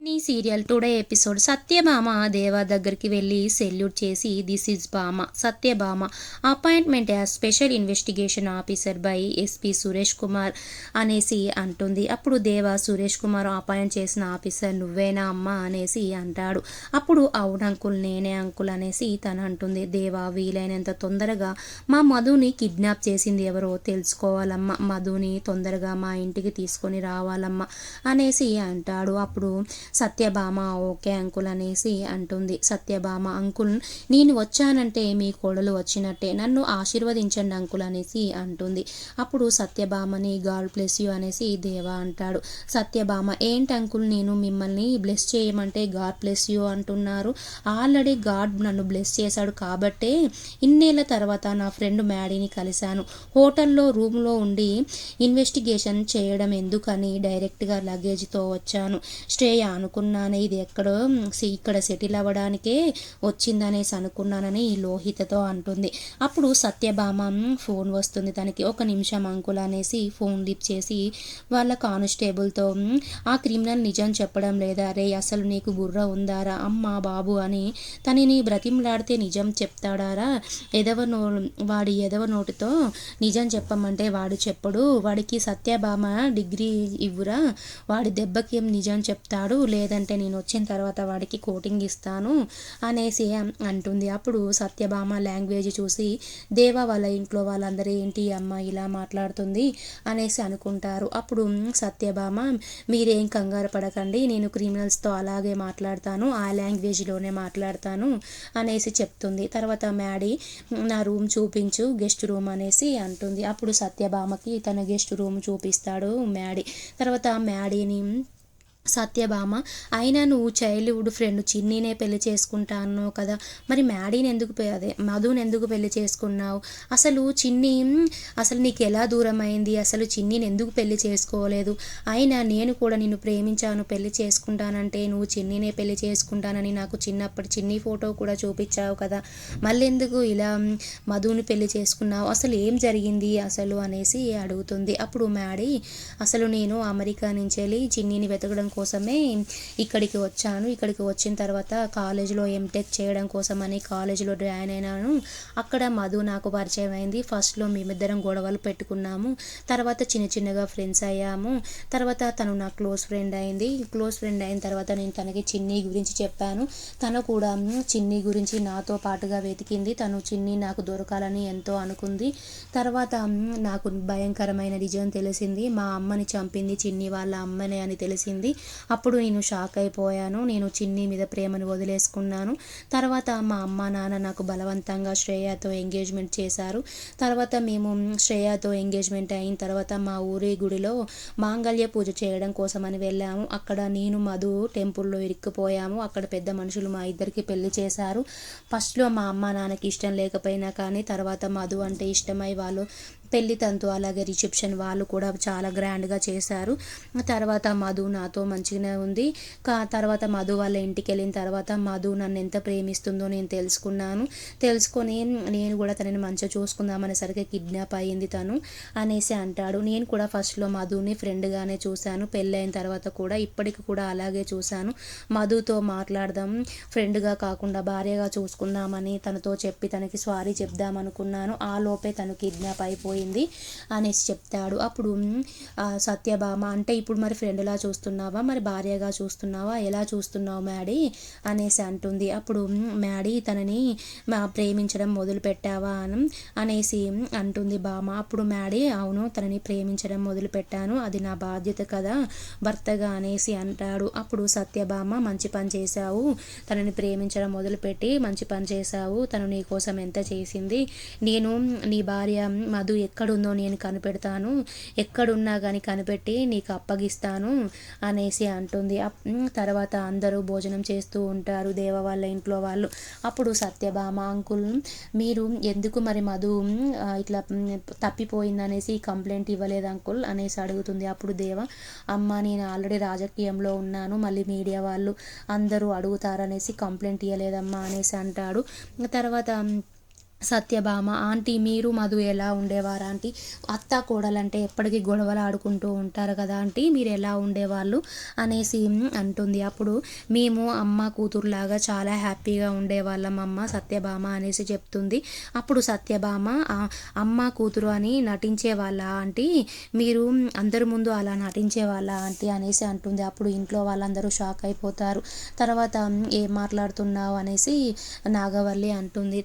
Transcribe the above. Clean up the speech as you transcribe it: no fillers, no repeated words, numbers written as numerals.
నీ serial today episode Satyabhama దేవా దగ్గరికి వెళ్ళి సెల్యూట్ చేసి దిస్ ఈజ్ భామ Satyabhama appointment as special investigation officer by SP Suresh Kumar అనేసి అంటుంది. అప్పుడు దేవా సురేష్ కుమార్ అపాయింట్ చేసిన ఆఫీసర్ నువ్వేనా అమ్మా అనేసి అంటాడు. అప్పుడు అవును అంకుల్ నేనే అంకుల్ అనేసి తను అంటుంది. దేవా వీలైనంత తొందరగా మా మధుని కిడ్నాప్ చేసింది ఎవరో తెలుసుకోవాలమ్మా, మధుని తొందరగా మా ఇంటికి తీసుకొని రావాలమ్మా అనేసి అంటాడు. అప్పుడు సత్యభామ ఓకే అంకుల్ అనేసి అంటుంది. సత్యభామ అంకుల్ నేను వచ్చానంటే మీ కోడలు వచ్చినట్టే, నన్ను ఆశీర్వదించండి అంకుల్ అనేసి అంటుంది. అప్పుడు సత్యభామని గాడ్ బ్లెస్ యూ అనేసి దేవా అంటాడు. సత్యభామ ఏంటి అంకుల్ నేను మిమ్మల్ని బ్లెస్ చేయమంటే గాడ్ బ్లెస్ యూ అంటున్నారు, ఆల్రెడీ గాడ్ నన్ను బ్లెస్ చేశాడు కాబట్టే ఇన్నేళ్ల తర్వాత నా ఫ్రెండ్ మ్యాడీని కలిశాను. హోటల్లో రూమ్లో ఉండి ఇన్వెస్టిగేషన్ చేయడం ఎందుకని డైరెక్ట్గా లగేజ్తో వచ్చాను. శ్రేయ అనుకున్నాను ఇది ఇక్కడ సెటిల్ అవ్వడానికే వచ్చిందనేసి అనుకున్నానని లోహితతో అంటుంది. అప్పుడు సత్యభామ ఫోన్ వస్తుంది తనకి. ఒక నిమిషం అంకుల్ అనేసి ఫోన్ లిఫ్ట్ చేసి వాళ్ళ కానిస్టేబుల్తో ఆ క్రిమినల్ నిజం చెప్పడం లేదా రే, అసలు నీకు బుర్ర ఉందారా అమ్మా బాబు అని తనని బ్రతిమలాడితే నిజం చెప్తాడారా, వాడి ఎదవ నోటితో నిజం చెప్పమంటే వాడు చెప్పడు, వాడికి సత్యభామ డిగ్రీ ఇవ్వురా, వాడి దెబ్బకి నిజం చెప్తాడు, లేదంటే నేను వచ్చిన తర్వాత వాడికి కోటింగ్ ఇస్తాను అనేసి అంటుంది. అప్పుడు సత్యభామ లాంగ్వేజ్ చూసి దేవా వాళ్ళ ఇంట్లో వాళ్ళందరూ ఏంటి అమ్మ ఇలా మాట్లాడుతుంది అనేసి అనుకుంటారు. అప్పుడు సత్యభామ మీరేం కంగారు పడకండి, నేను క్రిమినల్స్తో అలాగే మాట్లాడతాను, ఆ లాంగ్వేజ్లోనే మాట్లాడతాను అనేసి చెప్తుంది. తర్వాత మ్యాడీ నా రూమ్ చూపించు గెస్ట్ రూమ్ అనేసి అంటుంది. అప్పుడు సత్యభామకి తన గెస్ట్ రూమ్ చూపిస్తాడు మ్యాడీ. తర్వాత మ్యాడీని సత్యభామ అయినా నువ్వు చైల్డ్హుడ్ ఫ్రెండ్ చిన్నీనే పెళ్లి చేసుకుంటా అన్నావు కదా, మరి మ్యాడీని ఎందుకు మధుని ఎందుకు పెళ్లి చేసుకున్నావు, అసలు చిన్ని అసలు నీకు ఎలా దూరం అయింది, అసలు చిన్నీని ఎందుకు పెళ్లి చేసుకోలేదు, అయినా నేను కూడా నిన్ను ప్రేమించాను పెళ్లి చేసుకుంటానంటే నువ్వు చిన్నీనే పెళ్లి చేసుకుంటానని నాకు చిన్నప్పటి చిన్ని ఫోటో కూడా చూపించావు కదా, మళ్ళీ ఎందుకు ఇలా మధుని పెళ్లి చేసుకున్నావు, అసలు ఏం జరిగింది అసలు అనేసి అడుగుతుంది. అప్పుడు మ్యాడీ అసలు నేను అమెరికా నుంచి వెళ్ళి చిన్నీని వెతకడం కోసమే ఇక్కడికి వచ్చాను, ఇక్కడికి వచ్చిన తర్వాత కాలేజీలో ఎంటెక్ చేయడం కోసమని కాలేజీలో జాయిన్ అయినాను, అక్కడ మధు నాకు పరిచయం అయింది, ఫస్ట్లో మేమిద్దరం గొడవలు పెట్టుకున్నాము, తర్వాత చిన్నగా ఫ్రెండ్స్ అయ్యాము, తర్వాత తను నా క్లోజ్ ఫ్రెండ్ అయింది, క్లోజ్ ఫ్రెండ్ అయిన తర్వాత నేను తనకి చిన్ని గురించి చెప్పాను, తను కూడా చిన్ని గురించి నాతో పాటుగా వెతికింది, తను చిన్ని నాకు దొరకాలని ఎంతో అనుకుంది, తర్వాత నాకు భయంకరమైన నిజం తెలిసింది, మా అమ్మని చంపింది చిన్ని వాళ్ళ అమ్మనే అని తెలిసింది, అప్పుడు నేను షాక్ అయిపోయాను, నేను చిన్ని మీద ప్రేమను వదిలేసుకున్నాను, తర్వాత మా అమ్మ నాన్న నాకు బలవంతంగా శ్రేయతో ఎంగేజ్మెంట్ చేశారు, తర్వాత మేము శ్రేయతో ఎంగేజ్మెంట్ అయిన తర్వాత మా ఊరి గుడిలో మాంగళ్య పూజ చేయడం కోసమని వెళ్ళాము, అక్కడ నేను మధు టెంపుల్లో ఇరుక్కుపోయాము, అక్కడ పెద్ద మనుషులు మా ఇద్దరికి పెళ్లి చేశారు, ఫస్ట్లో మా అమ్మ నాన్నకి ఇష్టం లేకపోయినా కానీ తర్వాత మధు అంటే ఇష్టమై వాళ్ళు పెళ్లి తంతు అలాగే రిసెప్షన్ వాళ్ళు కూడా చాలా గ్రాండ్గా చేశారు, తర్వాత మధు నాతో మంచిగానే ఉంది, తర్వాత మధు వాళ్ళ ఇంటికి వెళ్ళిన తర్వాత మధు నన్ను ఎంత ప్రేమిస్తుందో నేను తెలుసుకొని నేను కూడా తనని మంచిగా చూసుకుందామనేసరికి కిడ్నాప్ అయ్యింది తను అనేసి అంటాడు. నేను కూడా ఫస్ట్లో మధుని ఫ్రెండ్గానే చూశాను, పెళ్ళైన తర్వాత కూడా ఇప్పటికి కూడా అలాగే చూశాను, మధుతో మాట్లాడదాం ఫ్రెండ్గా కాకుండా భార్యగా చూసుకుందామని తనతో చెప్పి తనకి సారీ చెప్దామనుకున్నాను, ఆ లోపే తను కిడ్నాప్ అయిపోయింది అనేసి చెప్తాడు. అప్పుడు సత్యభామ అంటే ఇప్పుడు మరి ఫ్రెండ్లా చూస్తున్నావా మరి భార్యగా చూస్తున్నావా ఎలా చూస్తున్నావు మ్యాడీ అనేసి అంటుంది. అప్పుడు మ్యాడీ తనని ప్రేమించడం మొదలు పెట్టావా అనేసి అంటుంది భామ. అప్పుడు మ్యాడీ అవును తనని ప్రేమించడం మొదలు పెట్టాను, అది నా బాధ్యత కదా భర్తగా అనేసి అంటాడు. అప్పుడు సత్యభామ మంచి పని చేశావు, తనని ప్రేమించడం మొదలుపెట్టి మంచి పని చేశావు, తను నీ కోసం ఎంత చేసింది, నేను నీ భార్య మధు ఎక్కడుందో నేను కనిపెడతాను, ఎక్కడున్నా కానీ కనిపెట్టి నీకు అప్పగిస్తాను అనేసి అంటుంది. తర్వాత అందరూ భోజనం చేస్తూ ఉంటారు దేవ వాళ్ళ ఇంట్లో వాళ్ళు. అప్పుడు సత్యభామ అంకుల్ మీరు ఎందుకు మరి మధు ఇట్లా తప్పిపోయిందనేసి కంప్లైంట్ ఇవ్వలేదు అంకుల్ అనేసి అడుగుతుంది. అప్పుడు దేవ అమ్మ నేను ఆల్రెడీ రాజకీయంలో ఉన్నాను, మళ్ళీ మీడియా వాళ్ళు అందరూ అడుగుతారనేసి కంప్లైంట్ ఇవ్వలేదమ్మా అనేసి అంటాడు. తర్వాత సత్యభామ ఆంటీ మీరు మధు ఎలా ఉండేవారు ఆంటీ, అత్త కోడలంటే ఎప్పటికీ గొడవలు ఆడుకుంటూ ఉంటారు కదా ఆంటీ, మీరు ఎలా ఉండేవాళ్ళు అనేసి అంటుంది. అప్పుడు మేము అమ్మ కూతురులాగా చాలా హ్యాపీగా ఉండేవాళ్ళం అమ్మ సత్యభామ అనేసి చెప్తుంది. అప్పుడు సత్యభామ అమ్మ కూతురు అని నటించే వాళ్ళ ఆంటీ, మీరు అందరి ముందు అలా నటించే వాళ్ళ ఆంటీ అనేసి అంటుంది. అప్పుడు ఇంట్లో వాళ్ళందరూ షాక్ అయిపోతారు. తర్వాత ఏం మాట్లాడుతున్నావు అనేసి నాగవల్లి అంటుంది.